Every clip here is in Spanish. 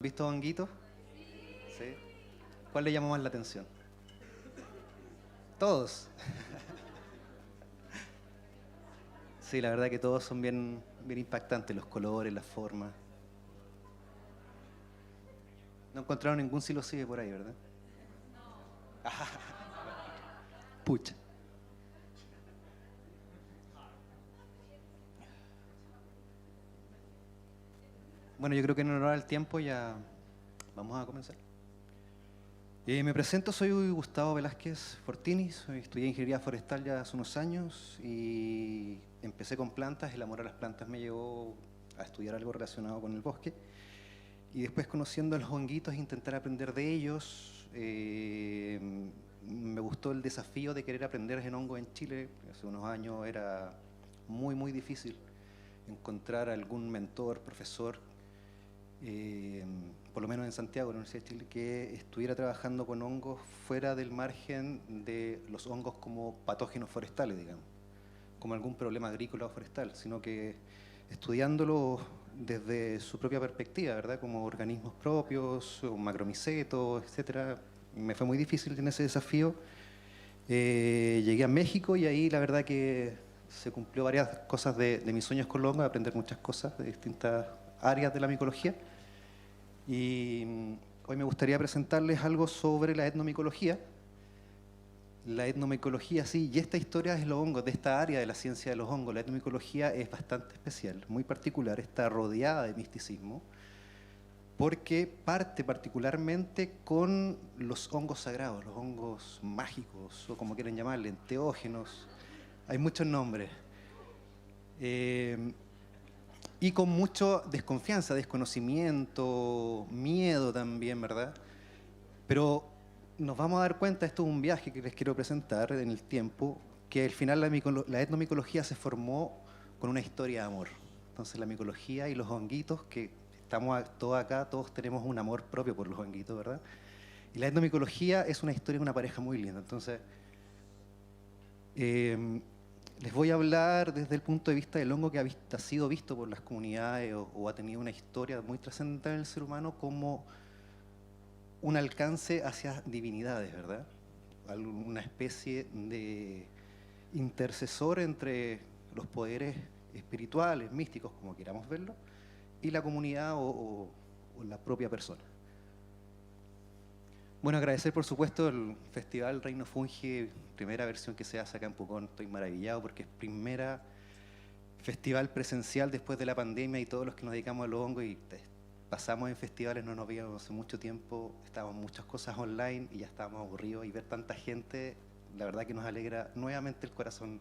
¿Visto honguitos? Sí. ¿Cuál le llamó más la atención? Todos. Sí, la verdad que todos son bien, bien impactantes, los colores, las formas. No encontraron ningún psilocibe por ahí, ¿verdad? Pucha. Bueno, yo creo que en honor al tiempo ya vamos a comenzar. Me presento, soy Gustavo Velázquez Fortini, estudié ingeniería forestal ya hace unos años y empecé con plantas, el amor a las plantas me llevó a estudiar algo relacionado con el bosque y después conociendo a los honguitos intentar aprender de ellos, me gustó el desafío de querer aprender en hongo en Chile. Hace unos años era muy difícil encontrar algún mentor, profesor, por lo menos en Santiago, en la Universidad de Chile, que estuviera trabajando con hongos fuera del margen de los hongos como patógenos forestales, digamos, como algún problema agrícola o forestal, sino que estudiándolo desde su propia perspectiva, ¿verdad? Como organismos propios, macromicetos, etcétera. Me fue muy difícil en ese desafío. Llegué a México y ahí la verdad que se cumplió varias cosas de mis sueños con los hongos, aprender muchas cosas de distintas áreas de la micología. Y hoy me gustaría presentarles algo sobre la etnomicología. La etnomicología, sí, y esta historia de los hongos, de esta área de la ciencia de los hongos, la etnomicología es bastante especial, muy particular, está rodeada de misticismo, porque parte particularmente con los hongos sagrados, los hongos mágicos, o como quieren llamarle, enteógenos. Hay muchos nombres. Y con mucha desconfianza, desconocimiento, miedo también, ¿verdad? Pero nos vamos a dar cuenta, esto es un viaje que les quiero presentar en el tiempo, que al final la etnomicología se formó con una historia de amor. Entonces la micología y los honguitos, que estamos todos acá, todos tenemos un amor propio por los honguitos, ¿verdad? Y la etnomicología es una historia de una pareja muy linda. Entonces, les voy a hablar desde el punto de vista del hongo que ha sido visto por las comunidades o ha tenido una historia muy trascendental en el ser humano como un alcance hacia divinidades, ¿verdad? Una especie de intercesor entre los poderes espirituales, místicos, como queramos verlo, y la comunidad o la propia persona. Bueno, agradecer por supuesto el Festival Reino Fungi, primera versión que se hace acá en Pucón. Estoy maravillado porque es primera festival presencial después de la pandemia y todos los que nos dedicamos a los hongos y pasamos en festivales, no nos veíamos hace mucho tiempo, estábamos muchas cosas online y ya estábamos aburridos y ver tanta gente, la verdad que nos alegra nuevamente el corazón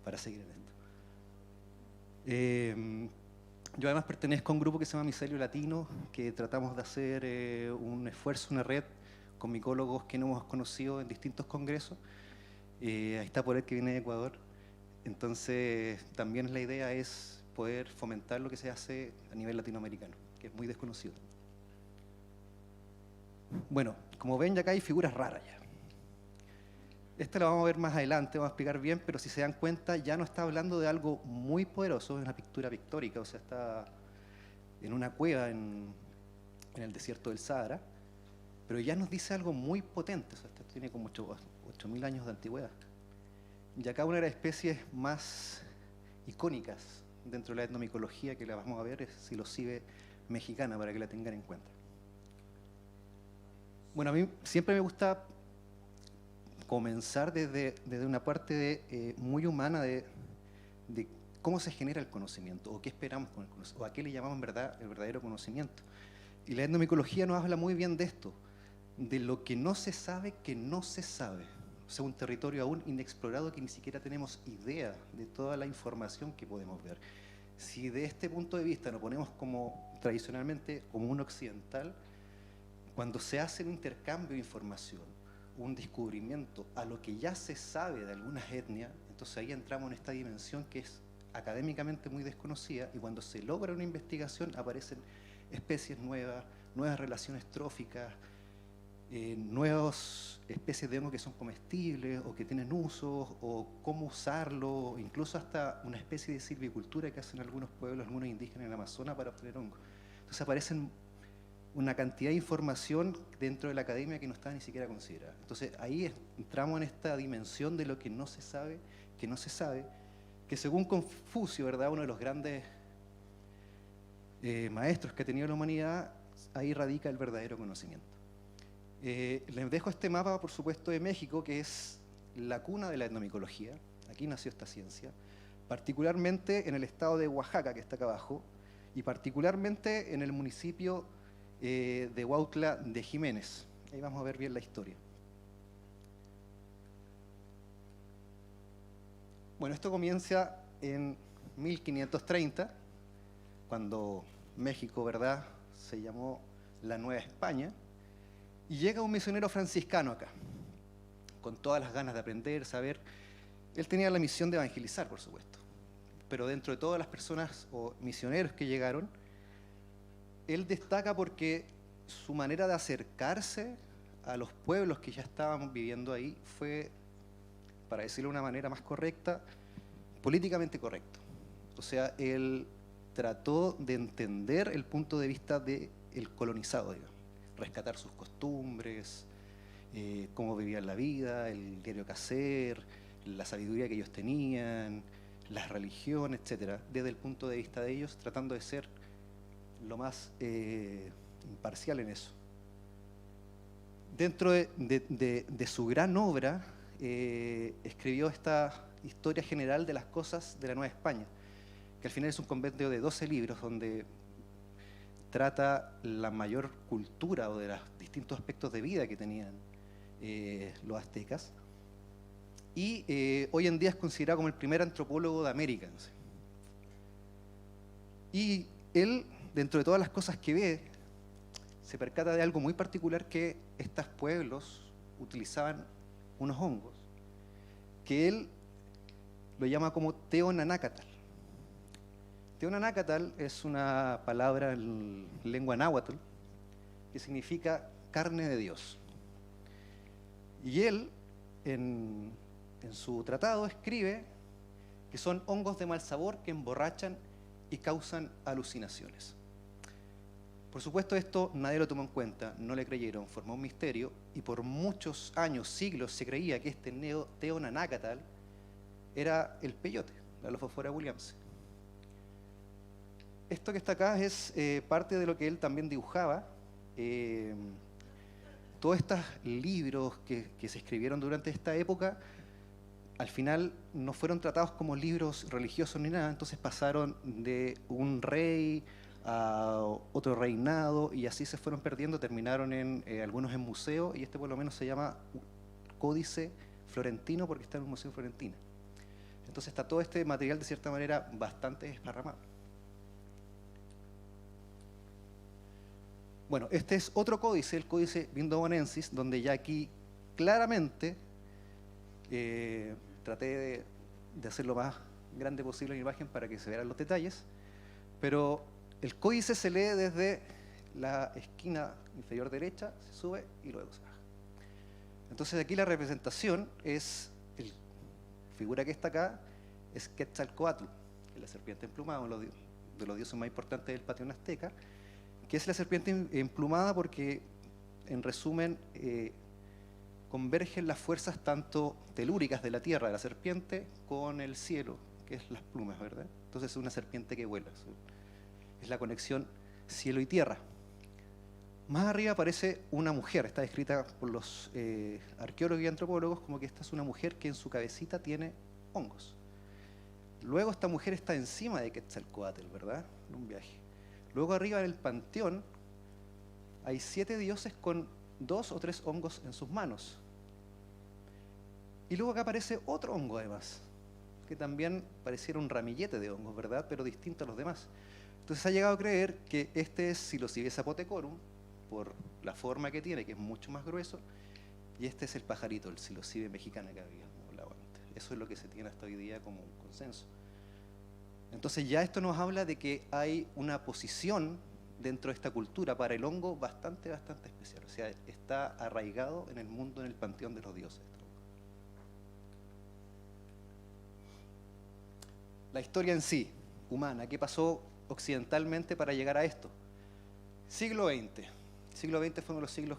para seguir en esto. Yo además pertenezco a un grupo que se llama Micelio Latino, que tratamos de hacer un esfuerzo, una red con micólogos que no hemos conocido en distintos congresos. Ahí está por el que viene de Ecuador. Entonces, también la idea es poder fomentar lo que se hace a nivel latinoamericano, que es muy desconocido. Bueno, como ven, ya acá hay figuras raras ya. Esta la vamos a ver más adelante, vamos a explicar bien, pero si se dan cuenta, ya no está hablando de algo muy poderoso, es una pintura pictórica, o sea, está en una cueva en el desierto del Sahara, pero ya nos dice algo muy potente, o sea, esto tiene como 8.000 años de antigüedad. Y acá una de las especies más icónicas dentro de la etnomicología que la vamos a ver es psilocibe mexicana, para que la tengan en cuenta. Bueno, a mí siempre me gusta comenzar desde una parte muy humana de cómo se genera el conocimiento, o qué esperamos con el conocimiento, o a qué le llamamos en verdad el verdadero conocimiento. Y la etnomicología nos habla muy bien de esto, de lo que no se sabe que no se sabe. O sea, un territorio aún inexplorado que ni siquiera tenemos idea de toda la información que podemos ver. Si de este punto de vista nos ponemos como tradicionalmente como un occidental, cuando se hace un intercambio de información, un descubrimiento a lo que ya se sabe de algunas etnias, entonces ahí entramos en esta dimensión que es académicamente muy desconocida, y cuando se logra una investigación aparecen especies nuevas, nuevas relaciones tróficas, nuevas especies de hongo que son comestibles o que tienen usos, o cómo usarlo, incluso hasta una especie de silvicultura que hacen algunos pueblos, algunos indígenas en el Amazonas para obtener hongo. Entonces aparecen una cantidad de información dentro de la academia que no está ni siquiera considerada. Entonces ahí entramos en esta dimensión de lo que no se sabe, que no se sabe, que según Confucio, ¿verdad?, uno de los grandes maestros que ha tenido la humanidad, ahí radica el verdadero conocimiento. Les dejo este mapa, por supuesto, de México, que es la cuna de la etnomicología. Aquí nació esta ciencia, particularmente en el estado de Oaxaca, que está acá abajo, y particularmente en el municipio de Huautla de Jiménez. Ahí vamos a ver bien la historia. Bueno, esto comienza en 1530, cuando México, ¿verdad?, se llamó la Nueva España, y llega un misionero franciscano acá, con todas las ganas de aprender, saber. Él tenía la misión de evangelizar, por supuesto, pero dentro de todas las personas o misioneros que llegaron, él destaca porque su manera de acercarse a los pueblos que ya estaban viviendo ahí fue, para decirlo de una manera más correcta, políticamente correcto. O sea, él trató de entender el punto de vista del colonizado, digamos, rescatar sus costumbres, cómo vivían la vida, el diario que hacer, la sabiduría que ellos tenían, las religiones, etcétera, desde el punto de vista de ellos, tratando de ser lo más imparcial en eso. Dentro de su gran obra, escribió esta historia general de las cosas de la Nueva España, que al final es un compendio de 12 libros donde trata la mayor cultura o de los distintos aspectos de vida que tenían los aztecas. Y hoy en día es considerado como el primer antropólogo de América. No sé. Y él, dentro de todas las cosas que ve, se percata de algo muy particular, que estos pueblos utilizaban unos hongos, que él lo llama como Teonanácatl. Teonanácatl es una palabra en lengua náhuatl que significa carne de Dios. Y él, en su tratado, escribe que son hongos de mal sabor que emborrachan y causan alucinaciones. Por supuesto, esto nadie lo tomó en cuenta, no le creyeron, formó un misterio, y por muchos años, siglos, se creía que este Teonanácatl era el peyote, la Lophophora williamsi. Esto que está acá es parte de lo que él también dibujaba. Todos estos libros que se escribieron durante esta época, al final no fueron tratados como libros religiosos ni nada, entonces pasaron de un rey a otro reinado y así se fueron perdiendo, terminaron algunos en museos, y este por lo menos se llama Códice Florentino porque está en un museo florentino. Entonces está todo este material de cierta manera bastante desparramado. Bueno, este es otro códice, el Códice Vindobonensis, donde ya aquí claramente traté de hacer lo más grande posible la imagen para que se vean los detalles, pero el códice se lee desde la esquina inferior derecha, se sube y luego se baja. Entonces aquí la representación es, la figura que está acá, es Quetzalcóatl, que es la serpiente emplumada, uno de los dioses más importantes del panteón azteca, que es la serpiente emplumada porque, en resumen, convergen las fuerzas tanto telúricas de la tierra, de la serpiente, con el cielo, que es las plumas, ¿verdad? Entonces es una serpiente que vuela, es la conexión cielo y tierra. Más arriba aparece una mujer, está descrita por los arqueólogos y antropólogos como que esta es una mujer que en su cabecita tiene hongos. Luego esta mujer está encima de Quetzalcóatl, ¿verdad? En un viaje. Luego arriba en el panteón hay 7 dioses con 2 o 3 hongos en sus manos. Y luego acá aparece otro hongo además, que también pareciera un ramillete de hongos, ¿verdad? Pero distinto a los demás. Entonces se ha llegado a creer que este es Psilocybes apotecorum, por la forma que tiene, que es mucho más grueso, y este es el pajarito, el Psilocybe mexicana que habíamos hablado antes. Eso es lo que se tiene hasta hoy día como un consenso. Entonces ya esto nos habla de que hay una posición dentro de esta cultura para el hongo bastante especial. O sea, está arraigado en el mundo, en el panteón de los dioses. La historia en sí, humana, ¿qué pasó occidentalmente para llegar a esto? Siglo XX, El siglo XX fue uno de los siglos,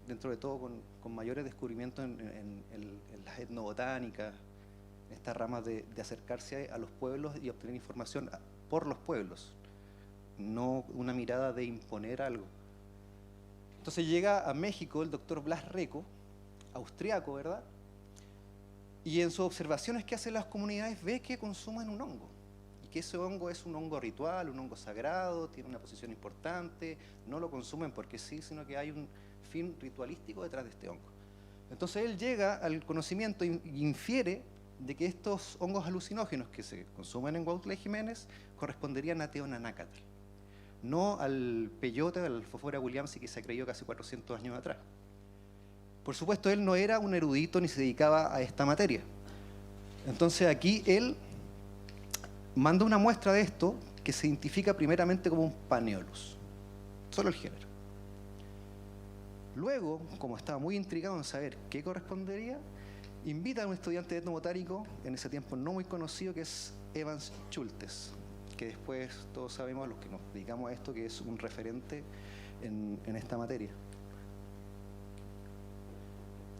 dentro de todo, con mayores descubrimientos en las etnobotánicas, en estas ramas de acercarse a los pueblos y obtener información por los pueblos, no una mirada de imponer algo. Entonces llega a México el doctor Blas Reco, austriaco, ¿verdad? Y en sus observaciones que hacen las comunidades ve que consumen un hongo, y que ese hongo es un hongo ritual, un hongo sagrado, tiene una posición importante, no lo consumen porque sí, sino que hay un fin ritualístico detrás de este hongo. Entonces él llega al conocimiento e infiere de que estos hongos alucinógenos que se consumen en Cuautla y Jiménez corresponderían a Teonanácatl, no al peyote, al Alfofora williamsi que se creyó casi 400 años atrás. Por supuesto, él no era un erudito ni se dedicaba a esta materia. Entonces aquí él manda una muestra de esto que se identifica primeramente como un Panaeolus, solo el género. Luego, como estaba muy intrigado en saber qué correspondería, invita a un estudiante de etnobotánico, en ese tiempo no muy conocido, que es Evans Schultes, que después todos sabemos, los que nos dedicamos a esto, que es un referente en esta materia.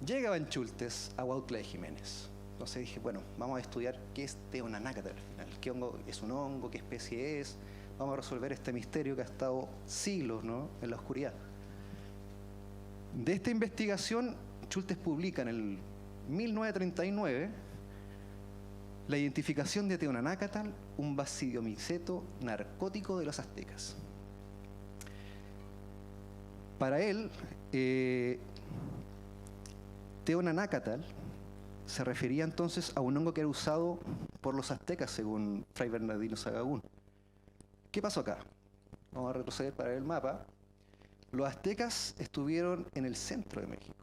Llega Evans Schultes a Cuautla de Jiménez. Entonces dije, bueno, vamos a estudiar qué es Teonanácatl al final, qué hongo es un hongo, qué especie es, vamos a resolver este misterio que ha estado siglos, ¿no?, en la oscuridad. De esta investigación, Schultes publica en el 1939 la identificación de Teonanácatl, un basidiomyceto narcótico de los aztecas. Para él, Teonanácatl se refería entonces a un hongo que era usado por los aztecas, según Fray Bernardino Sahagún. ¿Qué pasó acá? Vamos a retroceder para ver el mapa. Los aztecas estuvieron en el centro de México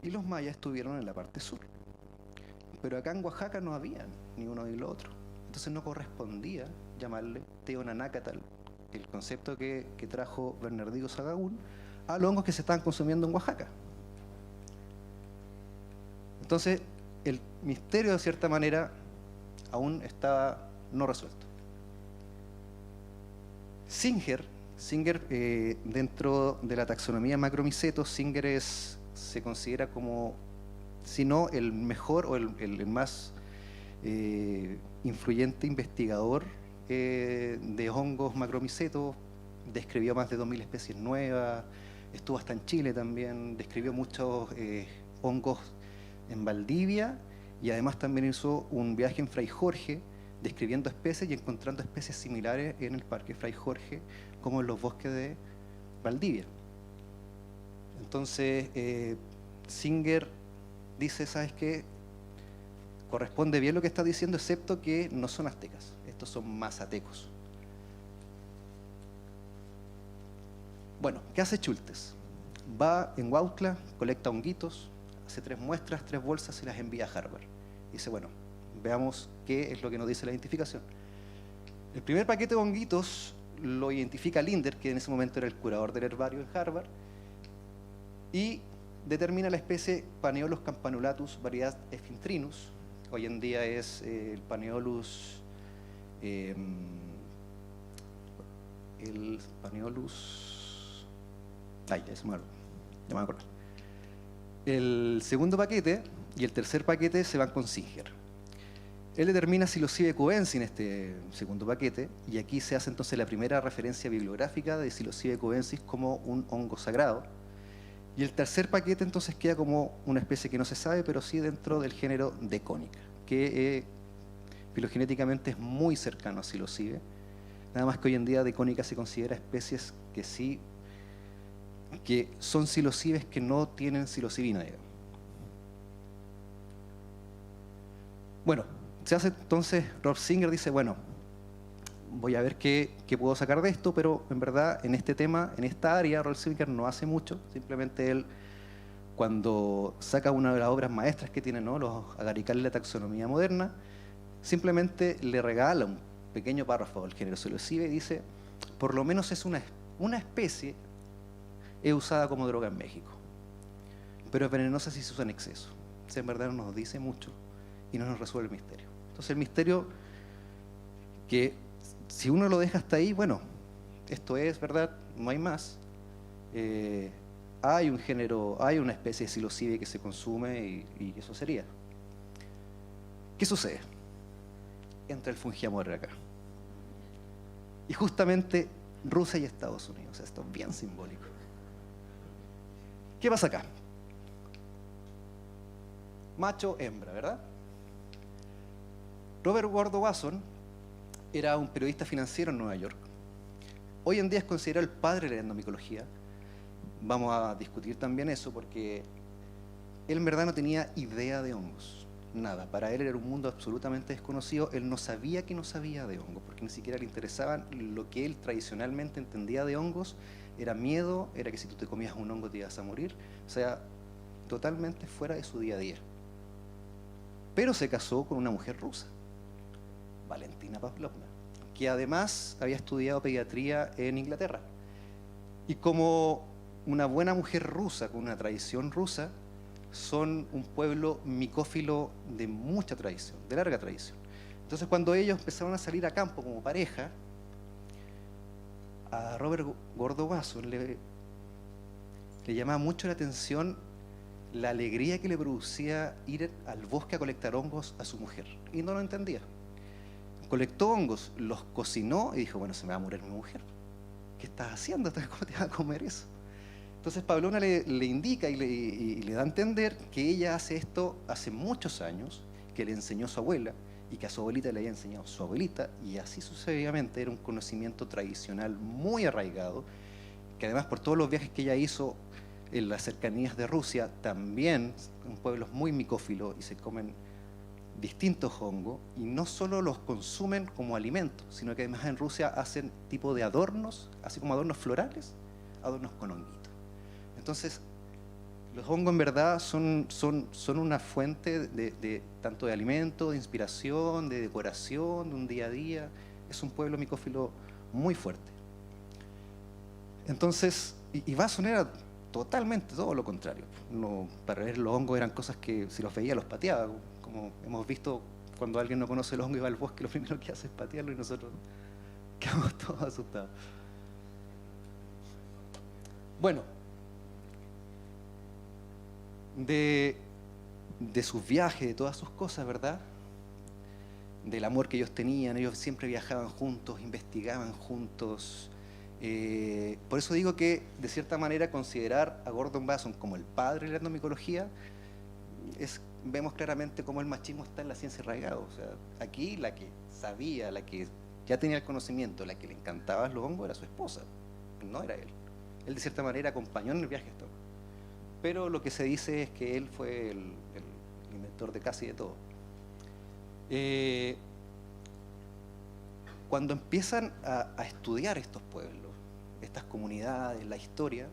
y los mayas estuvieron en la parte sur. Pero acá en Oaxaca no había ni uno ni lo otro. Entonces no correspondía llamarle Teonanácatl, el concepto que trajo Bernardino Sahagún, a los hongos que se estaban consumiendo en Oaxaca. Entonces el misterio, de cierta manera, aún estaba no resuelto. Singer, dentro de la taxonomía macromicetos, Singer se considera como, si no el mejor o el más influyente investigador de hongos macromicetos. Describió más de 2000 especies nuevas, estuvo hasta en Chile también, describió muchos hongos en Valdivia, y además también hizo un viaje en Fray Jorge describiendo especies y encontrando especies similares en el Parque Fray Jorge como en los bosques de Valdivia. Entonces Singer dice, ¿sabes qué? Corresponde bien lo que está diciendo, excepto que no son aztecas, estos son mazatecos. Bueno, ¿qué hace Schultes? Va en Cuautla, colecta honguitos, hace 3 muestras, 3 bolsas y las envía a Harvard. Dice, bueno, veamos qué es lo que nos dice la identificación. El primer paquete de honguitos lo identifica Linder, que en ese momento era el curador del herbario en Harvard, y determina la especie Panaeolus campanulatus, variedad Ephintrinus. Hoy en día es el Panaeolus, ay, ya se me acuerdo. El segundo paquete y el tercer paquete se van con Singer. Él determina Psilocybe cubensis en este segundo paquete, y aquí se hace entonces la primera referencia bibliográfica de Psilocybe cubensis como un hongo sagrado. Y el tercer paquete entonces queda como una especie que no se sabe, pero sí dentro del género Decónica, que filogenéticamente es muy cercano a Psilocybe. Nada más que hoy en día Decónica se considera especies que sí, que son psilocibes que no tienen psilocibina, digamos. Bueno, se hace entonces, Rolf Singer dice, bueno, voy a ver qué puedo sacar de esto, pero en verdad en este tema, en esta área, Rolf Singer no hace mucho. Simplemente él, cuando saca una de las obras maestras que tiene, ¿no?, los Agaricales de la taxonomía moderna, simplemente le regala un pequeño párrafo al género psilocibe y dice, por lo menos es una especie usada como droga en México, pero es venenosa si se usa en exceso. O sea, en verdad no nos dice mucho y no nos resuelve el misterio. Entonces el misterio, que si uno lo deja hasta ahí, bueno, esto es verdad, no hay más. Hay un género, hay una especie de psilocibe que se consume y eso sería. ¿Qué sucede? Entra el fungiamor acá. Y justamente Rusia y Estados Unidos. Esto es bien simbólico. ¿Qué pasa acá? Macho, hembra, ¿verdad? Robert Gordo Wasson era un periodista financiero en Nueva York. Hoy en día es considerado el padre de la etnomicología. Vamos a discutir también eso porque él en verdad no tenía idea de hongos. Nada, para él era un mundo absolutamente desconocido. Él no sabía que no sabía de hongos, porque ni siquiera le interesaban. Lo que él tradicionalmente entendía de hongos era miedo, era que si tú te comías un hongo te ibas a morir. O sea, totalmente fuera de su día a día. Pero se casó con una mujer rusa, Valentina Pavlovna, que además había estudiado pediatría en Inglaterra. Y como una buena mujer rusa, con una tradición rusa, son un pueblo micófilo de mucha tradición, de larga tradición. Entonces, cuando ellos empezaron a salir a campo como pareja, a Robert Gordo Wasson le llamaba mucho la atención la alegría que le producía ir al bosque a colectar hongos a su mujer. Y no lo entendía. Colectó hongos, los cocinó y dijo, bueno, se me va a morir mi mujer. ¿Qué estás haciendo? ¿Cómo te vas a comer eso? Entonces Pavlovna le indica y le da a entender que ella hace esto hace muchos años, que le enseñó su abuela y que a su abuelita le había enseñado su abuelita, y así sucesivamente. Era un conocimiento tradicional muy arraigado, que además por todos los viajes que ella hizo en las cercanías de Rusia, también son pueblos muy micófilos y se comen distintos hongos, y no solo los consumen como alimento, sino que además en Rusia hacen tipo de adornos, así como adornos florales, adornos con honguitos. Entonces, los hongos en verdad son una fuente de tanto de alimento, de inspiración, de decoración, de un día a día. Es un pueblo micófilo muy fuerte. Entonces, y Wasson era totalmente todo lo contrario. No, para él los hongos eran cosas que si los veía los pateaba, como hemos visto cuando alguien no conoce el hongo y va al bosque, lo primero que hace es patearlo y nosotros quedamos todos asustados. Bueno, de sus viajes, de todas sus cosas, ¿verdad? Del amor que ellos tenían, ellos siempre viajaban juntos, investigaban juntos. Por eso digo que, de cierta manera, considerar a Gordon Wasson como el padre de la etnomicología, vemos claramente cómo el machismo está en la ciencia arraigado. O sea, aquí la que sabía, la que ya tenía el conocimiento, la que le encantaban los hongos era su esposa, no era él. Él, de cierta manera, acompañó en el viaje esto. Pero lo que se dice es que él fue el inventor de casi de todo. Cuando empiezan a estudiar estos pueblos, estas comunidades, la historia,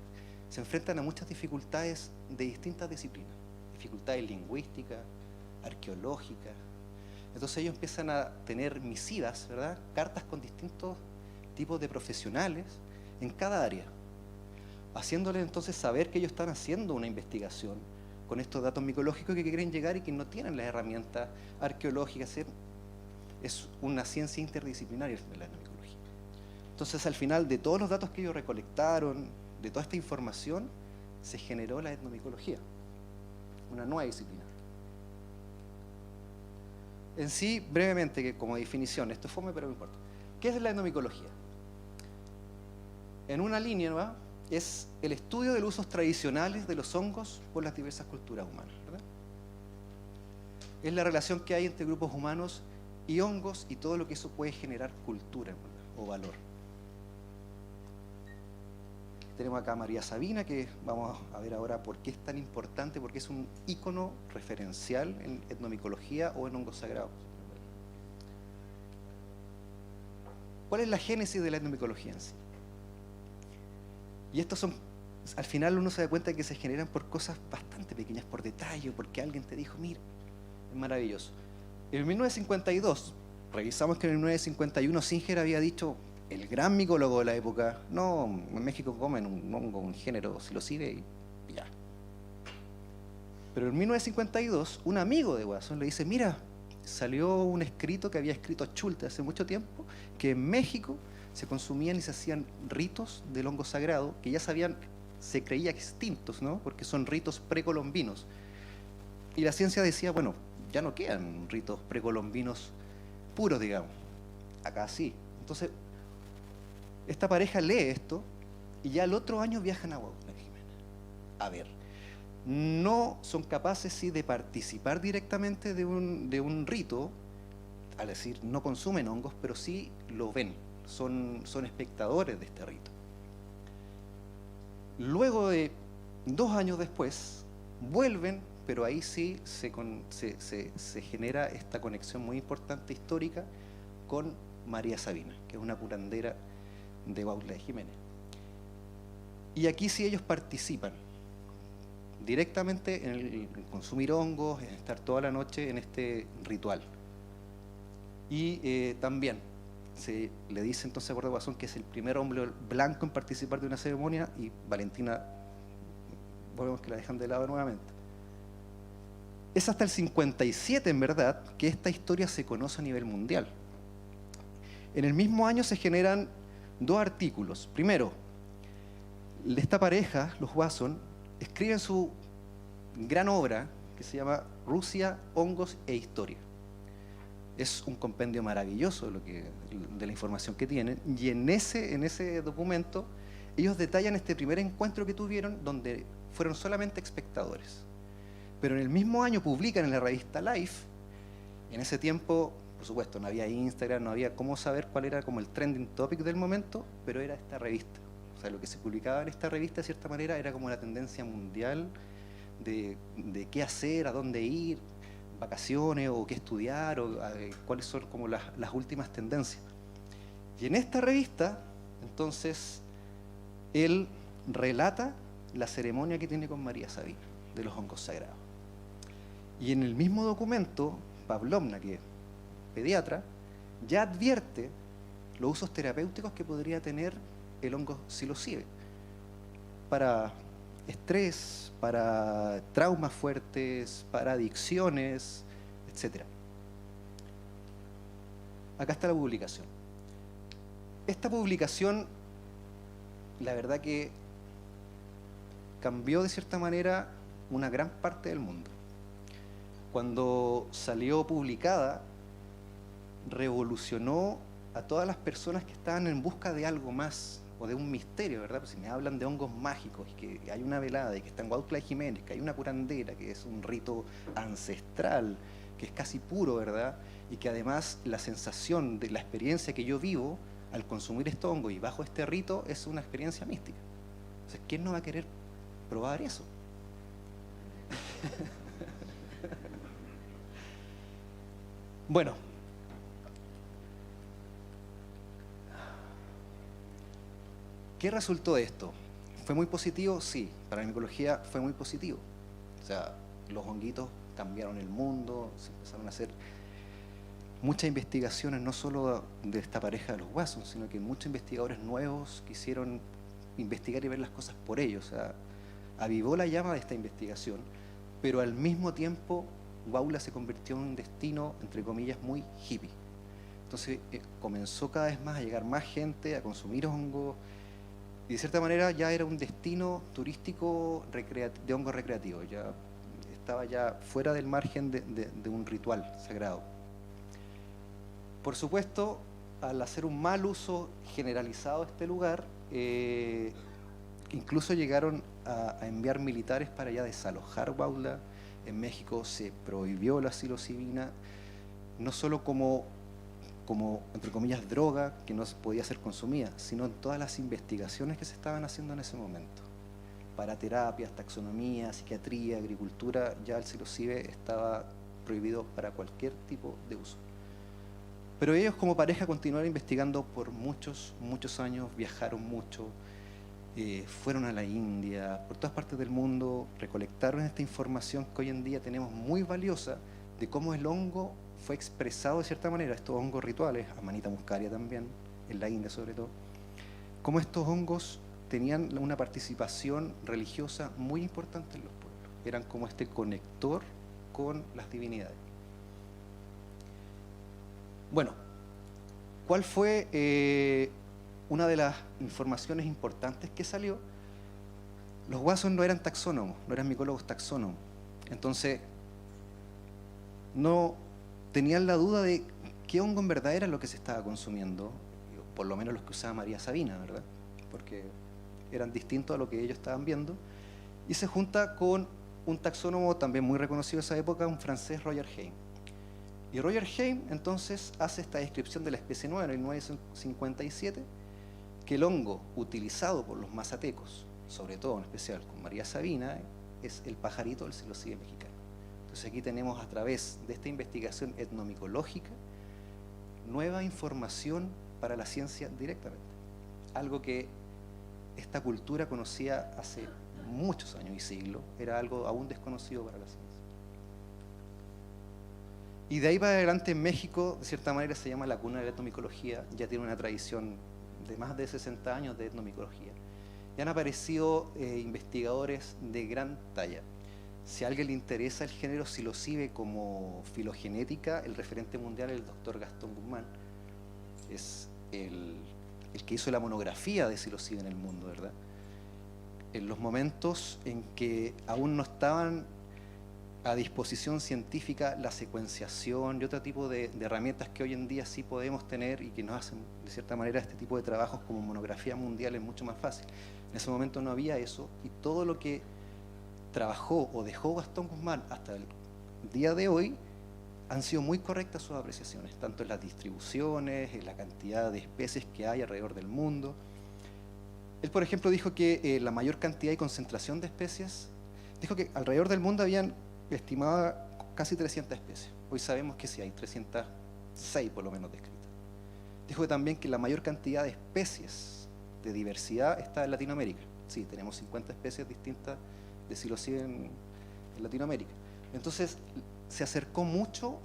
se enfrentan a muchas dificultades de distintas disciplinas. Dificultades lingüísticas, arqueológicas. Entonces ellos empiezan a tener misivas, ¿verdad? Cartas con distintos tipos de profesionales en cada área, haciéndoles entonces saber que ellos están haciendo una investigación con estos datos micológicos que quieren llegar y que no tienen las herramientas arqueológicas. Es una ciencia interdisciplinaria la etnomicología. Entonces, al final de todos los datos que ellos recolectaron, de toda esta información, se generó la etnomicología, una nueva disciplina. En sí, brevemente, que como definición, esto es fome, pero no importa. ¿Qué es la etnomicología? En una línea, ¿no? Es el estudio de los usos tradicionales de los hongos por las diversas culturas humanas, ¿verdad? Es la relación que hay entre grupos humanos y hongos y todo lo que eso puede generar cultura, ¿verdad? O valor. Tenemos acá a María Sabina, que vamos a ver ahora por qué es tan importante, porque es un ícono referencial en etnomicología o en hongos sagrados. ¿Cuál es la génesis de la etnomicología en sí? Y estos son, al final uno se da cuenta que se generan por cosas bastante pequeñas, por detalle, porque alguien te dijo, mira, es maravilloso. En 1952, revisamos que en 1951 Singer había dicho, el gran micólogo de la época, no, en México comen un hongo, un género psilocibe y ya. Pero en 1952, un amigo de Wasson le dice, mira, salió un escrito que había escrito Schulte hace mucho tiempo, que en México se consumían y se hacían ritos del hongo sagrado que ya se creía extintos, ¿no? Porque son ritos precolombinos. Y la ciencia decía, bueno, ya no quedan ritos precolombinos puros, digamos. Acá sí. Entonces, esta pareja lee esto y ya el otro año viajan a Huautla, Jimena. A ver, no son capaces, sí, de participar directamente de un rito, al decir, no consumen hongos, pero sí lo ven, son espectadores de este rito. Luego de 2 años después, vuelven, pero ahí sí se genera esta conexión muy importante histórica con María Sabina, que es una curandera de Huautla de Jiménez. Y aquí sí ellos participan directamente en consumir hongos, en estar toda la noche en este ritual. Y también se le dice entonces a Borda Guasón que es el primer hombre blanco en participar de una ceremonia, y Valentina, volvemos que la dejan de lado nuevamente. Es hasta el 57, en verdad, que esta historia se conoce a nivel mundial. En el mismo año se generan 2 artículos. Primero, esta pareja, los Wasson, escriben su gran obra que se llama Rusia, Hongos e Historia. Es un compendio maravilloso de la información que tienen, y en ese documento ellos detallan este primer encuentro que tuvieron donde fueron solamente espectadores. Pero en el mismo año publican en la revista Life. En ese tiempo, por supuesto, no había Instagram, no había cómo saber cuál era como el trending topic del momento, pero era esta revista. O sea, lo que se publicaba en esta revista, de cierta manera, era como la tendencia mundial de qué hacer, a dónde ir, vacaciones, o qué estudiar, o cuáles son como las últimas tendencias. Y en esta revista, entonces, él relata la ceremonia que tiene con María Sabina, de los hongos sagrados. Y en el mismo documento, Pavlovna, que es pediatra, ya advierte los usos terapéuticos que podría tener el hongo psilocibe para estrés, para traumas fuertes, para adicciones, etc. Acá está la publicación. Esta publicación, la verdad que cambió de cierta manera una gran parte del mundo. Cuando salió publicada, revolucionó a todas las personas que estaban en busca de algo más, o de un misterio, ¿verdad? Pues si me hablan de hongos mágicos, que hay una velada, y que está en Huautla de Jiménez, que hay una curandera, que es un rito ancestral, que es casi puro, ¿verdad? Y que además la sensación de la experiencia que yo vivo al consumir este hongo y bajo este rito es una experiencia mística. Entonces, ¿quién no va a querer probar eso? Bueno, ¿qué resultó de esto? ¿Fue muy positivo? Sí, para la micología fue muy positivo. O sea, los honguitos cambiaron el mundo, se empezaron a hacer muchas investigaciones, no solo de esta pareja de los Wasson, sino que muchos investigadores nuevos quisieron investigar y ver las cosas por ellos. O sea, avivó la llama de esta investigación, pero al mismo tiempo Huautla se convirtió en un destino, entre comillas, muy hippie. Entonces comenzó cada vez más a llegar más gente a consumir hongos, y de cierta manera ya era un destino turístico de hongos recreativos, ya estaba ya fuera del margen de un ritual sagrado. Por supuesto, al hacer un mal uso generalizado de este lugar, incluso llegaron a enviar militares para ya desalojar Huautla. En México se prohibió la psilocibina, no solo como, entre comillas, droga que no podía ser consumida, sino en todas las investigaciones que se estaban haciendo en ese momento. Para terapias, taxonomía, psiquiatría, agricultura, ya el psilocibe estaba prohibido para cualquier tipo de uso. Pero ellos como pareja continuaron investigando por muchos, muchos años, viajaron mucho, fueron a la India, por todas partes del mundo, recolectaron esta información que hoy en día tenemos muy valiosa de cómo el hongo fue expresado de cierta manera, estos hongos rituales, Amanita muscaria también, en la India sobre todo, cómo estos hongos tenían una participación religiosa muy importante en los pueblos, eran como este conector con las divinidades. Bueno, ¿cuál fue una de las informaciones importantes que salió, los Watson no eran taxónomos, no eran micólogos taxónomos. Entonces, no tenían la duda de qué hongo en verdad era lo que se estaba consumiendo, por lo menos los que usaba María Sabina, ¿verdad? Porque eran distintos a lo que ellos estaban viendo. Y se junta con un taxónomo también muy reconocido de esa época, un francés, Roger Haim. Y Roger Haim entonces hace esta descripción de la especie nueva en el 1957, que el hongo utilizado por los mazatecos, sobre todo en especial con María Sabina, es el pajarito del psilocibe mexicano. Entonces aquí tenemos, a través de esta investigación etnomicológica, nueva información para la ciencia directamente. Algo que esta cultura conocía hace muchos años y siglos, era algo aún desconocido para la ciencia. Y de ahí para adelante en México, de cierta manera, se llama la cuna de la etnomicología, ya tiene una tradición de más de 60 años de etnomicología. Y han aparecido investigadores de gran talla. Si a alguien le interesa el género psilocibe como filogenética, el referente mundial es el doctor Gastón Guzmán. Es el que hizo la monografía de psilocibe en el mundo, ¿verdad? En los momentos en que aún no estaban a disposición científica la secuenciación y otro tipo de herramientas que hoy en día sí podemos tener y que nos hacen, de cierta manera, este tipo de trabajos como monografía mundial es mucho más fácil. En ese momento no había eso, y todo lo que trabajó o dejó Gastón Guzmán hasta el día de hoy han sido muy correctas sus apreciaciones, tanto en las distribuciones, en la cantidad de especies que hay alrededor del mundo. Él, por ejemplo, dijo que la mayor cantidad y concentración de especies, dijo que alrededor del mundo habían estimada casi 300 especies. Hoy sabemos que sí hay 306 por lo menos descritas. Dijo que también que la mayor cantidad de especies de diversidad está en Latinoamérica. Sí, tenemos 50 especies distintas de psilocibe en Latinoamérica. Entonces, se acercó mucho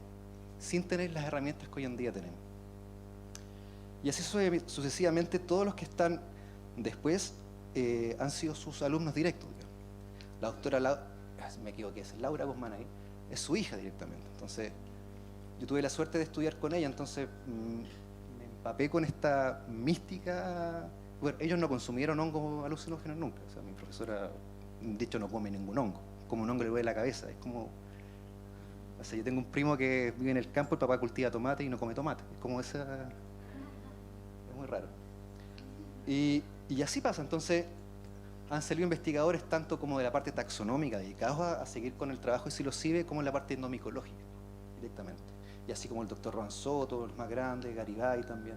sin tener las herramientas que hoy en día tenemos. Y así sucesivamente, todos los que están después han sido sus alumnos directos, digamos. La doctora me equivoqué, es Laura Guzmán ahí, es su hija directamente. Entonces, yo tuve la suerte de estudiar con ella, entonces me empapé con esta mística. Bueno, ellos no consumieron hongos alucinógenos nunca. O sea, mi profesora, de hecho, no come ningún hongo. Como un hongo le duele la cabeza. Es como, o sea, yo tengo un primo que vive en el campo, el papá cultiva tomate y no come tomate. Es como esa, es muy raro. Y así pasa. Entonces, han salido investigadores tanto como de la parte taxonómica, dedicados a seguir con el trabajo de psilocibe, como en la parte etnomicológica, directamente. Y así como el doctor Juan Soto, los más grandes, Garibay también.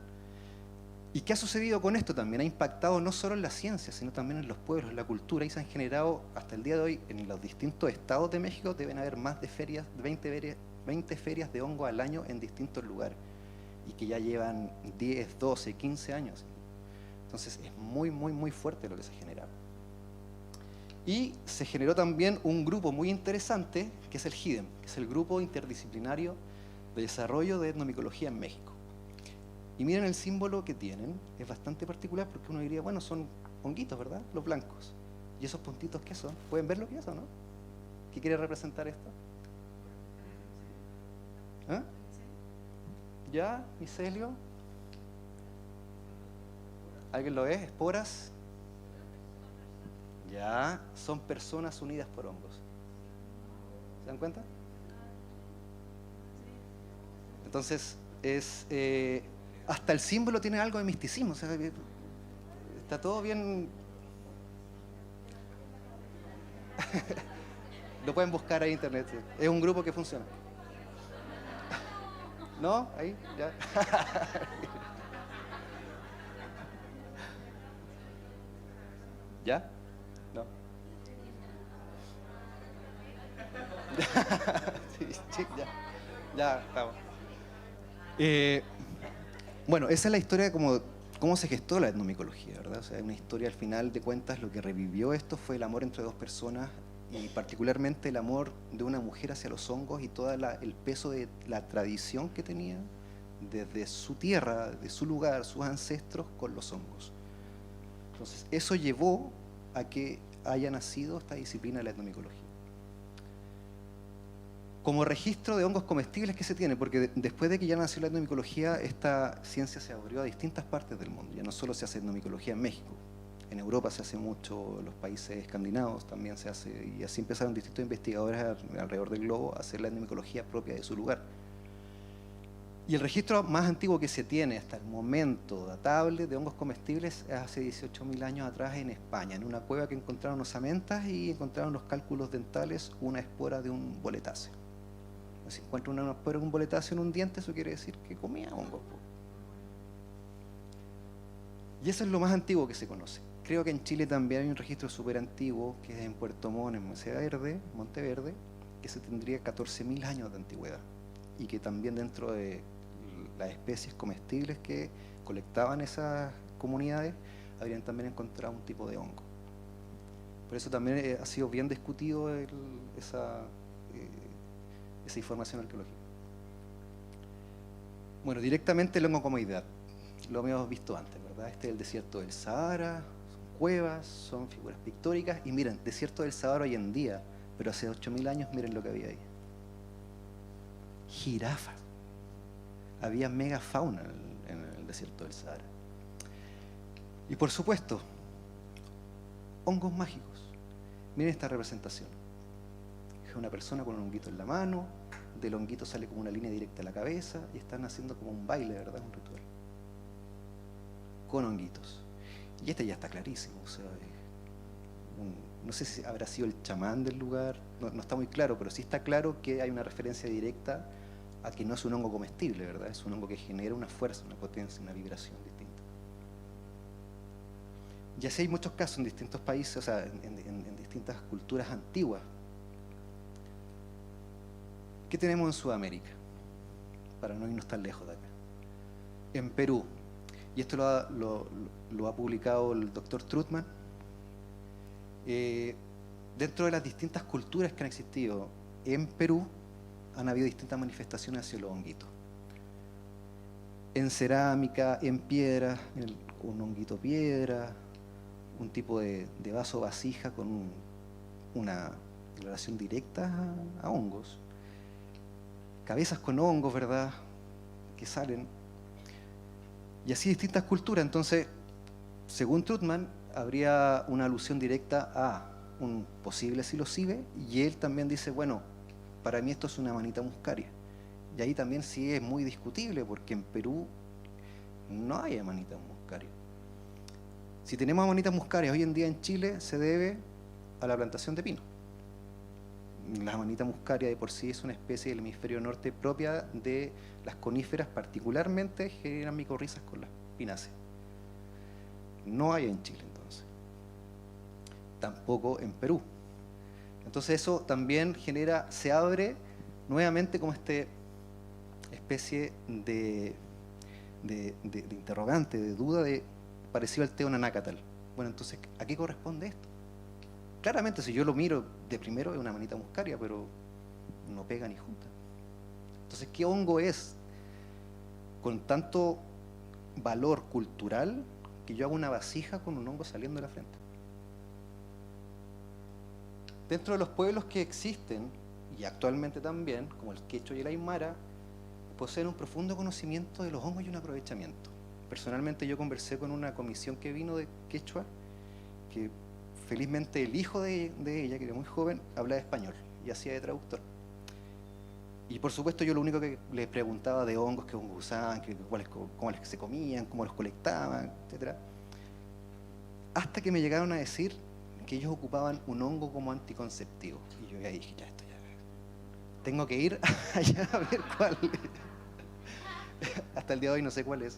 ¿Y qué ha sucedido con esto también? Ha impactado no solo en la ciencia, sino también en los pueblos, en la cultura, y se han generado, hasta el día de hoy, en los distintos estados de México, deben haber más de ferias, 20 ferias de hongo al año en distintos lugares, y que ya llevan 10, 12, 15 años. Entonces es muy, muy, muy fuerte lo que se ha generado. Y se generó también un grupo muy interesante, que es el GIDEM, que es el Grupo Interdisciplinario de Desarrollo de Etnomicología en México. Y miren el símbolo que tienen, es bastante particular porque uno diría, bueno, son honguitos, ¿verdad? Los blancos. ¿Y esos puntitos qué son? ¿Pueden ver lo que es o no? ¿Qué quiere representar esto? ¿Ah? ¿Ya? ¿Micelio? ¿Alguien lo ve? ¿Esporas? Ya, son personas unidas por hongos. ¿Se dan cuenta? Entonces, hasta el símbolo tiene algo de misticismo. O sea, está todo bien. Lo pueden buscar ahí en internet. Sí. Es un grupo que funciona. ¿No? Ahí, ya. ¿Ya? No. Sí, sí, ya. Ya, estamos. Bueno, esa es la historia de cómo se gestó la etnomicología, ¿verdad? O sea, una historia, al final de cuentas, lo que revivió esto fue el amor entre dos personas, y particularmente el amor de una mujer hacia los hongos y todo el peso de la tradición que tenía desde su tierra, de su lugar, sus ancestros con los hongos. Entonces, eso llevó a que haya nacido esta disciplina de la etnomicología. Como registro de hongos comestibles que se tiene, porque después de que ya nació la etnomicología, esta ciencia se abrió a distintas partes del mundo. Ya no solo se hace etnomicología en México, en Europa se hace mucho, en los países escandinavos también se hace, y así empezaron distintos investigadores alrededor del globo a hacer la etnomicología propia de su lugar. Y el registro más antiguo que se tiene hasta el momento datable de hongos comestibles es hace 18.000 años atrás en España, en una cueva que encontraron osamentas y encontraron los cálculos dentales, una espora de un boletáceo. Si encuentran una espora de un boletáceo en un diente, eso quiere decir que comía hongos. Y eso es lo más antiguo que se conoce. Creo que en Chile también hay un registro súper antiguo, que es en Puerto Montt, en Monteverde, que se tendría 14.000 años de antigüedad. Y que también dentro de las especies comestibles que colectaban esas comunidades, habrían también encontrado un tipo de hongo. Por eso también ha sido bien discutido esa información arqueológica. Bueno, directamente el hongo comoidad, lo habíamos visto antes, ¿verdad? Este es el desierto del Sahara, son cuevas, son figuras pictóricas, y miren, desierto del Sahara hoy en día, pero hace 8.000 años miren lo que había ahí. Jirafas. Había megafauna en el desierto del Sahara. Y por supuesto, hongos mágicos. Miren esta representación. Es una persona con un honguito en la mano, del honguito sale como una línea directa a la cabeza y están haciendo como un baile, ¿verdad? Un ritual. Con honguitos. Y este ya está clarísimo. O sea, no sé si habrá sido el chamán del lugar, no está muy claro, pero sí está claro que hay una referencia directa a que no es un hongo comestible, ¿verdad? Es un hongo que genera una fuerza, una potencia, una vibración distinta. Y así hay muchos casos en distintos países, o sea, en distintas culturas antiguas. ¿Qué tenemos en Sudamérica? Para no irnos tan lejos de acá. En Perú, y esto lo ha publicado el doctor Trutman, dentro de las distintas culturas que han existido en Perú, han habido distintas manifestaciones hacia los honguitos. En cerámica, en piedra, un honguito piedra, un tipo de vaso vasija con una relación directa a hongos. Cabezas con hongos, ¿verdad?, que salen. Y así distintas culturas. Entonces, según Trutman, habría una alusión directa a un posible psilocibe, y él también dice, bueno, para mí esto es una amanita muscaria. Y ahí también sí es muy discutible, porque en Perú no hay amanitas muscarias. Si tenemos amanitas muscarias hoy en día en Chile, se debe a la plantación de pino. La amanita muscaria de por sí es una especie del hemisferio norte propia de las coníferas, particularmente generan micorrizas con las pináceas. No hay en Chile entonces. Tampoco en Perú. Entonces eso también genera, se abre nuevamente como especie de interrogante, de duda, parecido al Teonanacatal. Bueno, entonces, ¿a qué corresponde esto? Claramente, si yo lo miro de primero, es una amanita muscaria, pero no pega ni junta. Entonces, ¿qué hongo es con tanto valor cultural que yo hago una vasija con un hongo saliendo de la frente? Dentro de los pueblos que existen, y actualmente también, como el quechua y el aymara, poseen un profundo conocimiento de los hongos y un aprovechamiento. Personalmente yo conversé con una comisión que vino de quechua, que felizmente el hijo de ella, que era muy joven, hablaba español y hacía de traductor. Y por supuesto yo lo único que les preguntaba de hongos, qué hongos usaban, cómo les se comían, cómo los colectaban, etc. Hasta que me llegaron a decir que ellos ocupaban un hongo como anticonceptivo. Y yo ya dije, ya, esto ya, tengo que ir allá a ver cuál es. Hasta el día de hoy no sé cuál es.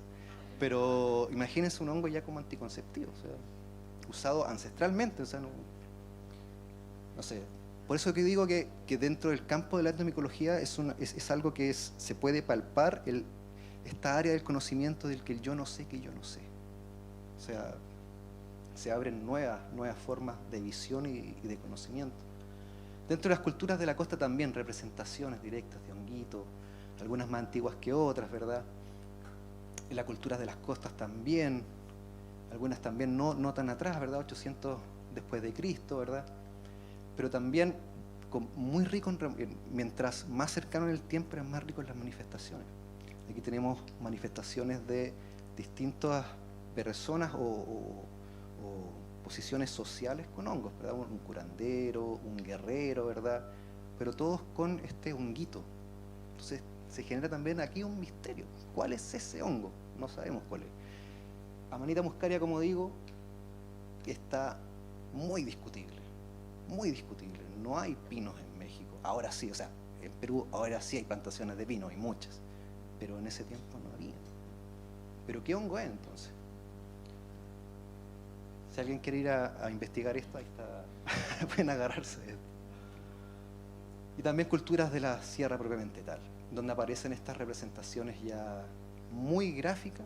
Pero imagínense un hongo ya como anticonceptivo, o sea, usado ancestralmente, o sea, no sé. Por eso que digo que dentro del campo de la etnomicología es algo que se puede palpar, esta área del conocimiento del que el yo no sé que yo no sé. O sea, se abren nuevas formas de visión y de conocimiento. Dentro de las culturas de la costa también, representaciones directas de honguitos, algunas más antiguas que otras, ¿verdad? En las culturas de las costas también, algunas también no tan atrás, ¿verdad? 800 después de Cristo, ¿verdad? Pero también muy rico, mientras más cercano en el tiempo, eran más ricos en las manifestaciones. Aquí tenemos manifestaciones de distintas personas o posiciones sociales con hongos, ¿verdad? Un curandero, un guerrero, ¿verdad? Pero todos con este honguito. Entonces se genera también aquí un misterio. ¿Cuál es ese hongo? No sabemos cuál es. Amanita muscaria, como digo, está muy discutible, muy discutible. No hay pinos en México. Ahora sí, o sea, en Perú ahora sí hay plantaciones de pino, hay muchas, pero en ese tiempo no había. ¿Pero qué hongo es entonces? Si alguien quiere ir a investigar esto, ahí está, pueden agarrarse de esto. Y también culturas de la sierra propiamente tal, donde aparecen estas representaciones ya muy gráficas,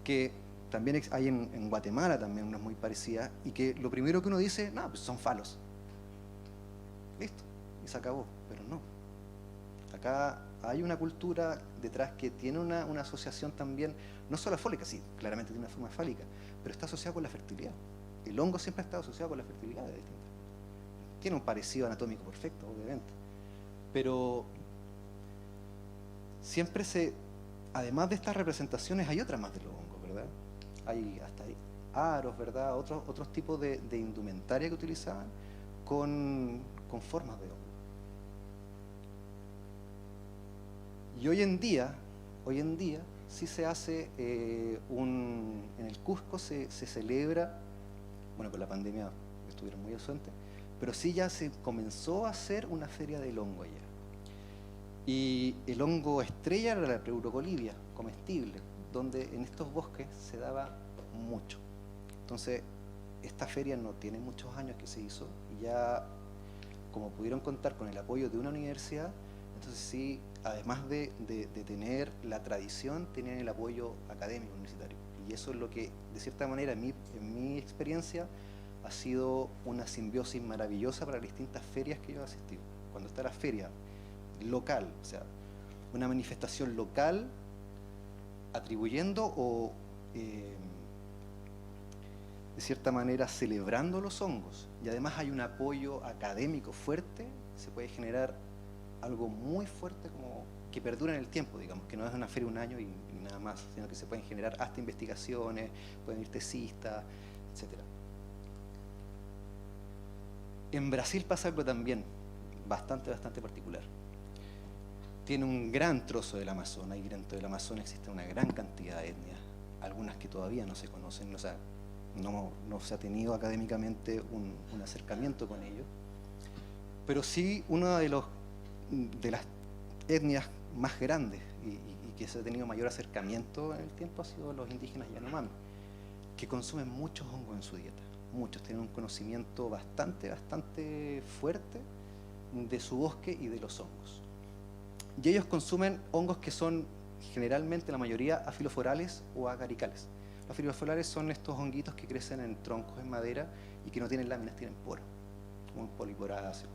que también hay en Guatemala también unas muy parecidas, y que lo primero que uno dice, no, pues son falos. Listo, y se acabó, pero no. Acá hay una cultura detrás que tiene una asociación también, no solo fálica, sí, claramente tiene una forma fálica, pero está asociado con la fertilidad. El hongo siempre ha estado asociado con la fertilidad de distintas. Tiene un parecido anatómico perfecto, obviamente, pero siempre además de estas representaciones, hay otras más de los hongos, ¿verdad? Hay aros, ¿verdad? Otros tipos de indumentaria que utilizaban con formas de hongo. Y hoy en día sí se hace en el Cusco se celebra, bueno, con la pandemia estuvieron muy ausentes, pero sí ya se comenzó a hacer una feria del hongo allá. Y el hongo estrella era la Pleurocolibia, comestible, donde en estos bosques se daba mucho. Entonces, esta feria no tiene muchos años que se hizo, y ya, como pudieron contar con el apoyo de una universidad, entonces sí, además de tener la tradición, tenían el apoyo académico universitario. Y eso es lo que, de cierta manera, en mi experiencia, ha sido una simbiosis maravillosa para las distintas ferias que yo he asistido. Cuando está la feria local, o sea, una manifestación local atribuyendo o de cierta manera celebrando los hongos, y además hay un apoyo académico fuerte, se puede generar algo muy fuerte como que perdura en el tiempo, digamos, que no es una feria un año y nada más, sino que se pueden generar hasta investigaciones, pueden ir tesistas, etcétera. En Brasil pasa algo también bastante particular. Tiene un gran trozo del Amazonas, y dentro del Amazonas existe una gran cantidad de etnias, algunas que todavía no se conocen, o sea, no se ha tenido académicamente un acercamiento con ellos, pero sí una de las etnias más grandes y que se ha tenido mayor acercamiento en el tiempo ha sido los indígenas Yanomami, que consumen muchos hongos en su dieta. Muchos tienen un conocimiento bastante fuerte de su bosque y de los hongos. Y ellos consumen hongos que son generalmente, la mayoría, afiloforales o agaricales. Los afiloforales son estos honguitos que crecen en troncos, en madera, y que no tienen láminas, tienen poros, como un poliporáceo.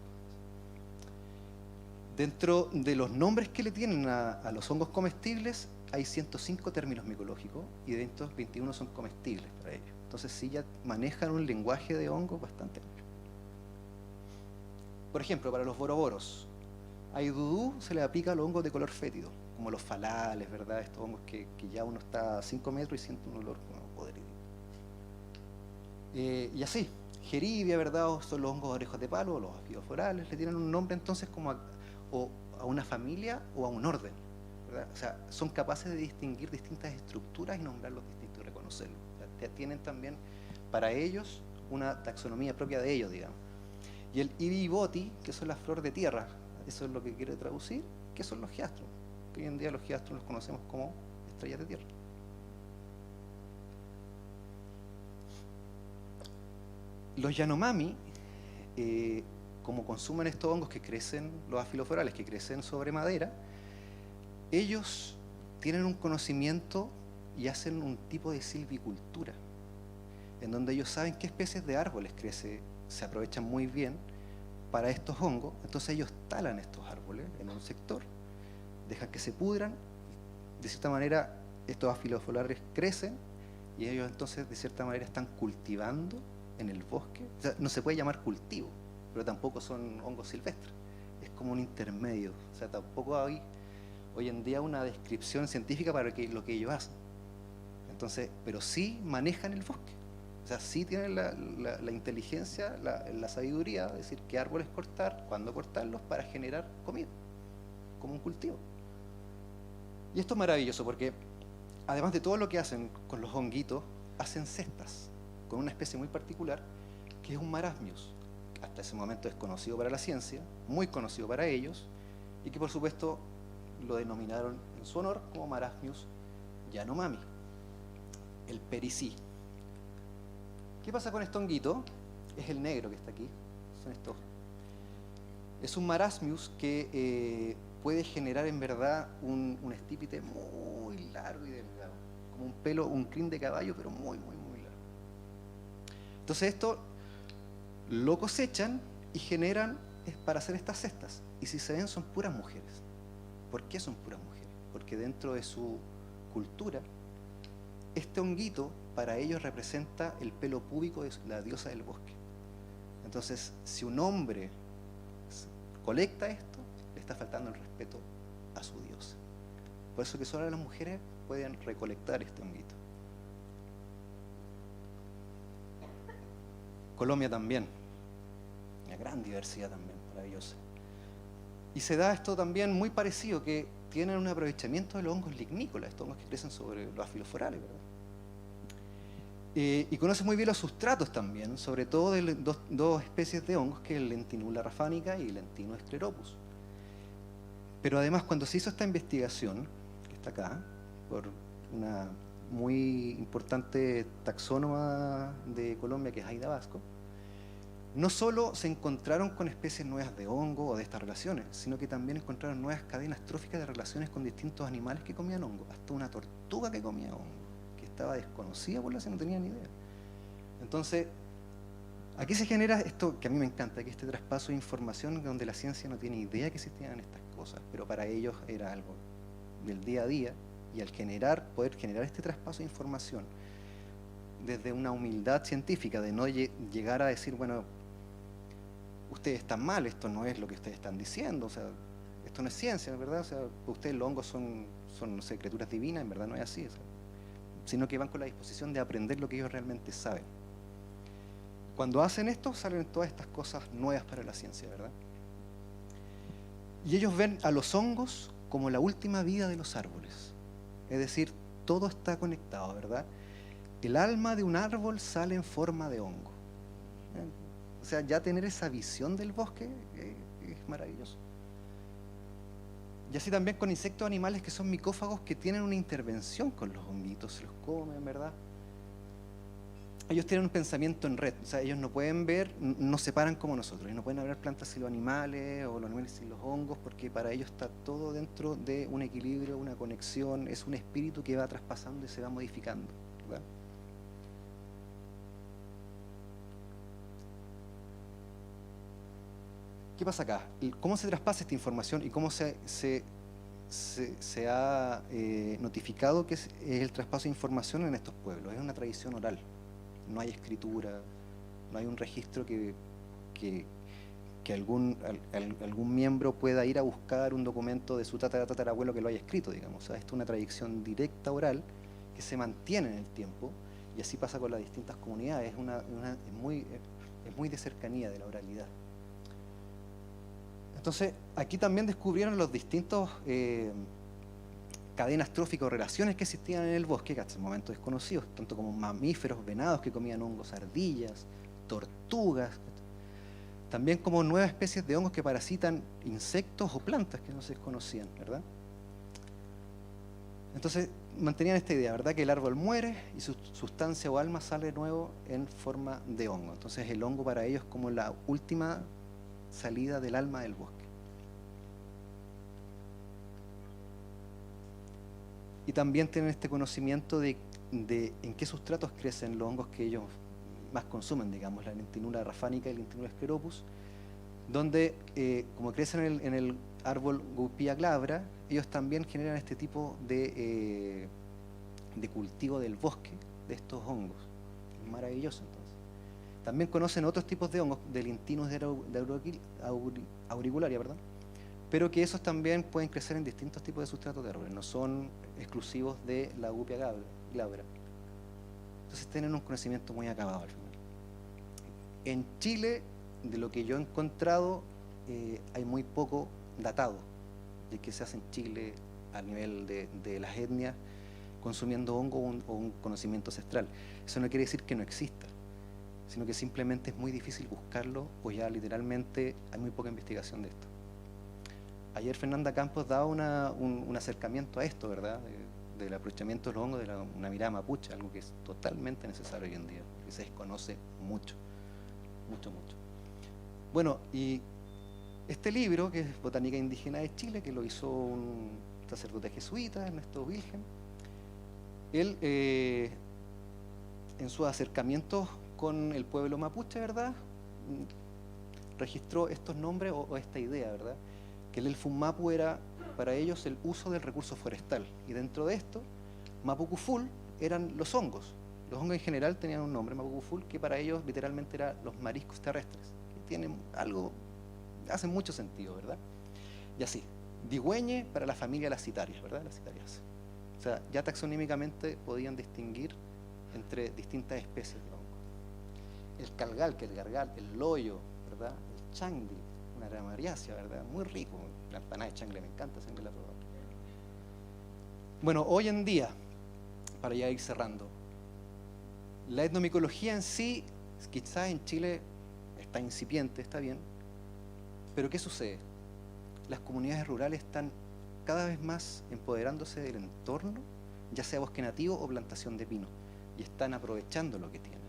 Dentro de los nombres que le tienen a los hongos comestibles, hay 105 términos micológicos, y de estos 21 son comestibles para ellos. Entonces sí ya manejan un lenguaje de hongos bastante amplio. Por ejemplo, para los boroboros, a Idudú se le aplica a los hongos de color fétido, como los falales, ¿verdad? Estos hongos que ya uno está a 5 metros y siente un olor como podrido. Y así, Geribia, ¿verdad? Son los hongos de orejos de palo, los afidoforales, le tienen un nombre entonces como a una familia o a un orden, ¿verdad? O sea, son capaces de distinguir distintas estructuras y nombrarlos distintos y reconocerlos. O sea, tienen también para ellos una taxonomía propia de ellos, digamos. Y el ibiboti, que son las flores de tierra, eso es lo que quiere traducir, que son los giastros. Que hoy en día los giastros los conocemos como estrellas de tierra. Los Yanomami, como consumen estos hongos que crecen, los afiloforales que crecen sobre madera, ellos tienen un conocimiento y hacen un tipo de silvicultura, en donde ellos saben qué especies de árboles se aprovechan muy bien para estos hongos. Entonces ellos talan estos árboles en un sector, dejan que se pudran, de cierta manera estos afiloforales crecen, y ellos entonces de cierta manera están cultivando en el bosque. O sea, no se puede llamar cultivo, pero tampoco son hongos silvestres. Es como un intermedio. O sea, tampoco hay hoy en día una descripción científica para lo que ellos hacen. Entonces, pero sí manejan el bosque. O sea, sí tienen la inteligencia, la sabiduría de decir qué árboles cortar, cuándo cortarlos para generar comida, como un cultivo. Y esto es maravilloso porque, además de todo lo que hacen con los honguitos, hacen cestas con una especie muy particular que es un marasmius, hasta ese momento desconocido para la ciencia, muy conocido para ellos, y que por supuesto lo denominaron en su honor como Marasmius yanomami, el pericí. ¿Qué pasa con este honguito? Es el negro que está aquí. Son estos. Es un marasmius que puede generar en verdad un estípite muy largo y delgado, como un pelo, un crin de caballo, pero muy largo. Entonces esto lo cosechan y generan para hacer estas cestas. Y si se ven, son puras mujeres. ¿Por qué son puras mujeres? Porque dentro de su cultura, este honguito para ellos representa el pelo púbico de la diosa del bosque. Entonces, si un hombre colecta esto, le está faltando el respeto a su diosa. Por eso que solo las mujeres pueden recolectar este honguito. Colombia también, una gran diversidad también, maravillosa. Y se da esto también muy parecido, que tienen un aprovechamiento de los hongos lignícolas, estos hongos que crecen sobre los afiloforales, ¿verdad? Y conoce muy bien los sustratos también, sobre todo de dos especies de hongos, que es el Lentinula raffanica y el Lentinus scleropus. Pero además, cuando se hizo esta investigación, que está acá, por una muy importante taxónoma de Colombia, que es Aida Vasco, no solo se encontraron con especies nuevas de hongo o de estas relaciones, sino que también encontraron nuevas cadenas tróficas de relaciones con distintos animales que comían hongo, hasta una tortuga que comía hongo, que estaba desconocida por la ciencia, no tenía ni idea. Entonces, aquí se genera esto que a mí me encanta, que este traspaso de información donde la ciencia no tiene idea que existían estas cosas, pero para ellos era algo del día a día, y al poder generar este traspaso de información desde una humildad científica, de no llegar a decir, bueno, ustedes están mal, esto no es lo que ustedes están diciendo, o sea, esto no es ciencia, ¿verdad? O sea, ustedes los hongos son no sé, criaturas divinas, en verdad no es así, o sea, sino que van con la disposición de aprender lo que ellos realmente saben. Cuando hacen esto, salen todas estas cosas nuevas para la ciencia, ¿verdad? Y ellos ven a los hongos como la última vida de los árboles, es decir, todo está conectado, ¿verdad? El alma de un árbol sale en forma de hongo. O sea, ya tener esa visión del bosque es maravilloso. Y así también con insectos animales que son micófagos, que tienen una intervención con los honguitos, se los comen, ¿verdad? Ellos tienen un pensamiento en red, o sea, ellos no pueden ver, no separan como nosotros, ellos no pueden hablar plantas sin los animales, o los animales sin los hongos, porque para ellos está todo dentro de un equilibrio, una conexión, es un espíritu que va traspasando y se va modificando, ¿verdad? ¿Qué pasa acá? ¿Cómo se traspasa esta información y cómo se ha notificado que es el traspaso de información en estos pueblos? Es una tradición oral, no hay escritura, no hay un registro que algún miembro pueda ir a buscar un documento de su tatarabuelo que lo haya escrito, digamos. O sea, esto es una tradición directa oral que se mantiene en el tiempo, y así pasa con las distintas comunidades, es muy de cercanía de la oralidad. Entonces, aquí también descubrieron los distintos cadenas tróficas o relaciones que existían en el bosque, que hasta el momento desconocidos, tanto como mamíferos, venados que comían hongos, ardillas, tortugas, también como nuevas especies de hongos que parasitan insectos o plantas que no se desconocían, ¿verdad? Entonces, mantenían esta idea, ¿verdad? Que el árbol muere y su sustancia o alma sale de nuevo en forma de hongo. Entonces, el hongo para ellos como la última salida del alma del bosque. Y también tienen este conocimiento de en qué sustratos crecen los hongos que ellos más consumen, digamos, la Lentinula raffanica y el Lentinus scleropus, donde como crecen en el árbol Gupia glabra, ellos también generan este tipo de cultivo del bosque de estos hongos. Es maravilloso entonces. También conocen otros tipos de hongos, de Lintinus auricularia, perdón, pero que esos también pueden crecer en distintos tipos de sustratos de árboles, no son exclusivos de la Gupia glabra. Entonces tienen un conocimiento muy acabado al final. En Chile, de lo que yo he encontrado, hay muy poco datado de qué se hace en Chile a nivel de las etnias consumiendo hongo o un conocimiento ancestral. Eso no quiere decir que no exista, sino que simplemente es muy difícil buscarlo, o ya literalmente hay muy poca investigación de esto. Ayer Fernanda Campos daba un acercamiento a esto, ¿verdad? Del aprovechamiento de los hongos de una mirada mapuche, algo que es totalmente necesario hoy en día, que se desconoce mucho, mucho, mucho. Bueno, y este libro, que es Botánica Indígena de Chile, que lo hizo un sacerdote jesuita, Ernesto Wilhelm, él, en sus acercamientos con el pueblo mapuche, ¿verdad?, registró estos nombres o esta idea, ¿verdad?, que el Elfun-Mapu era para ellos el uso del recurso forestal, y dentro de esto, Mapukuful eran los hongos. Los hongos en general tenían un nombre, Mapukuful, que para ellos literalmente eran los mariscos terrestres, que tienen algo, hacen mucho sentido, ¿verdad? Y así, Digüeñe para la familia de las citarias, ¿verdad? Las citarias. O sea, ya taxonómicamente podían distinguir entre distintas especies de hongos. El calgal, que es el gargal, el loyo, ¿verdad? El changli, una gramariácea, ¿verdad? Muy rico. La empanada de changle me encanta, siempre la he probado. Bueno, hoy en día, para ya ir cerrando, la etnomicología en sí, quizás en Chile está incipiente, está bien, pero ¿qué sucede? Las comunidades rurales están cada vez más empoderándose del entorno, ya sea bosque nativo o plantación de pino, y están aprovechando lo que tienen.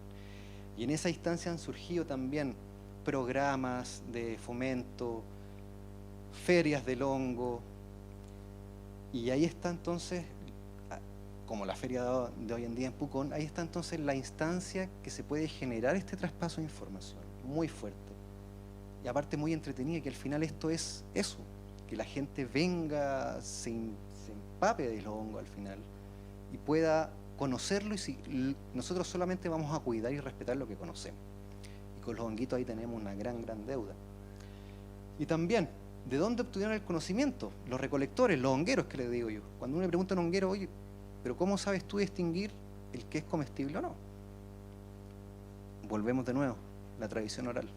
Y en esa instancia han surgido también programas de fomento, ferias del hongo, y ahí está entonces, como la feria de hoy en día en Pucón, ahí está entonces la instancia que se puede generar este traspaso de información, muy fuerte, y aparte muy entretenida, que al final esto es eso, que la gente venga, se empape de los hongos al final, y pueda conocerlo, y nosotros solamente vamos a cuidar y respetar lo que conocemos. Y con los honguitos ahí tenemos una gran deuda. Y también, ¿de dónde obtuvieron el conocimiento? Los recolectores, los hongueros, que les digo yo. Cuando uno le pregunta a un honguero, oye, ¿pero cómo sabes tú distinguir el que es comestible o no? Volvemos de nuevo, la tradición oral.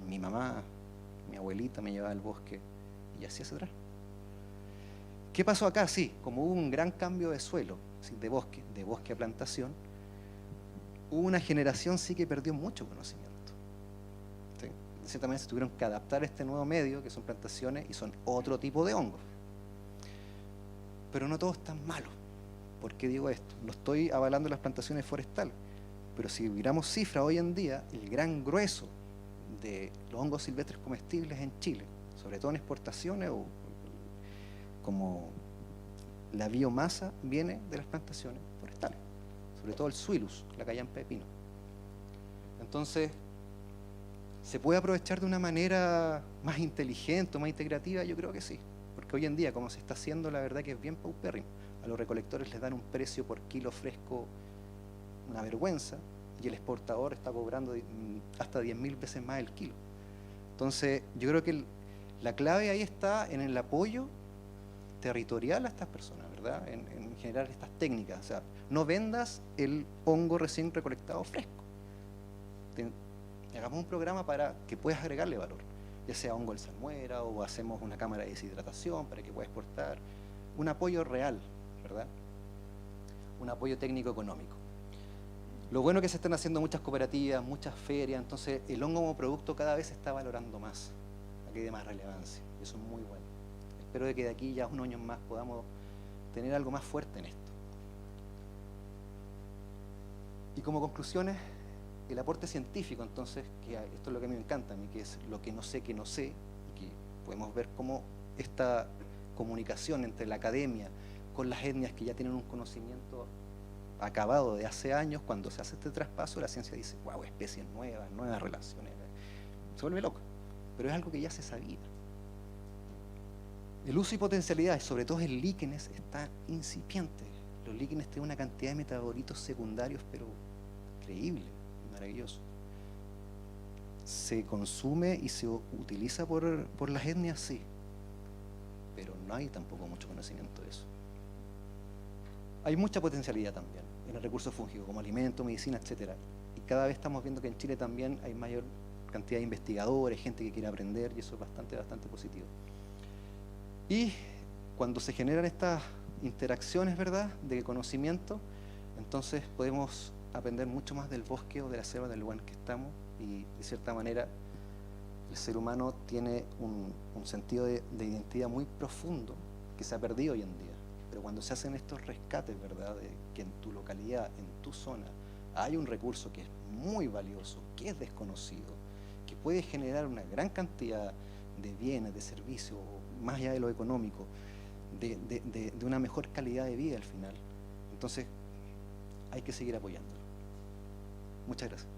Mi mamá, mi abuelita me llevaba al bosque y así hacia atrás. ¿Qué pasó acá? Sí, como hubo un gran cambio de suelo, de bosque a plantación, hubo una generación sí que perdió mucho conocimiento. ¿Sí? De cierta manera se tuvieron que adaptar a este nuevo medio, que son plantaciones y son otro tipo de hongos. Pero no todo es tan malo. ¿Por qué digo esto? No estoy avalando las plantaciones forestales, pero si miramos cifras hoy en día, el gran grueso de los hongos silvestres comestibles en Chile, sobre todo en exportaciones, o como la biomasa viene de las plantaciones forestales, sobre todo el suilus, la callampa de pino. Entonces, ¿se puede aprovechar de una manera más inteligente o más integrativa? Yo creo que sí, porque hoy en día, como se está haciendo, la verdad que es bien paupérrimo. A los recolectores les dan un precio por kilo fresco, una vergüenza, y el exportador está cobrando hasta 10.000 veces más el kilo. Entonces, yo creo que la clave ahí está en el apoyo territorial a estas personas, ¿verdad? En generar estas técnicas. O sea, no vendas el hongo recién recolectado fresco. Hagamos un programa para que puedas agregarle valor, ya sea hongo de salmuera, o hacemos una cámara de deshidratación para que puedas exportar. Un apoyo real, ¿verdad? Un apoyo técnico-económico. Lo bueno es que se están haciendo muchas cooperativas, muchas ferias, entonces el hongo como producto cada vez se está valorando más, aquí de más relevancia, y eso es muy bueno. Espero de que de aquí ya unos años más podamos tener algo más fuerte en esto. Y como conclusiones, el aporte científico, entonces, que esto es lo que a mí me encanta, a mí, que es lo que no sé, y que podemos ver cómo esta comunicación entre la academia con las etnias que ya tienen un conocimiento acabado de hace años, cuando se hace este traspaso, la ciencia dice, wow, especies nuevas, nuevas relaciones, se vuelve loco, pero es algo que ya se sabía. El uso y potencialidades, sobre todo en líquenes, está incipiente. Los líquenes tienen una cantidad de metabolitos secundarios, pero increíble. maravilloso. ¿Se consume y se utiliza por las etnias? Sí, pero no hay tampoco mucho conocimiento de eso. Hay mucha potencialidad también en el recurso fúngico, como alimento, medicina, etcétera. Y cada vez estamos viendo que en Chile también hay mayor cantidad de investigadores, gente que quiere aprender, y eso es bastante positivo. Y cuando se generan estas interacciones, ¿verdad?, de conocimiento, entonces podemos aprender mucho más del bosque o de la selva del lugar en que estamos, y de cierta manera el ser humano tiene un sentido de identidad muy profundo que se ha perdido hoy en día. Pero cuando se hacen estos rescates, ¿verdad?, de que en tu localidad, en tu zona, hay un recurso que es muy valioso, que es desconocido, que puede generar una gran cantidad de bienes, de servicios, más allá de lo económico, de una mejor calidad de vida al final. Entonces, hay que seguir apoyándolo. Muchas gracias.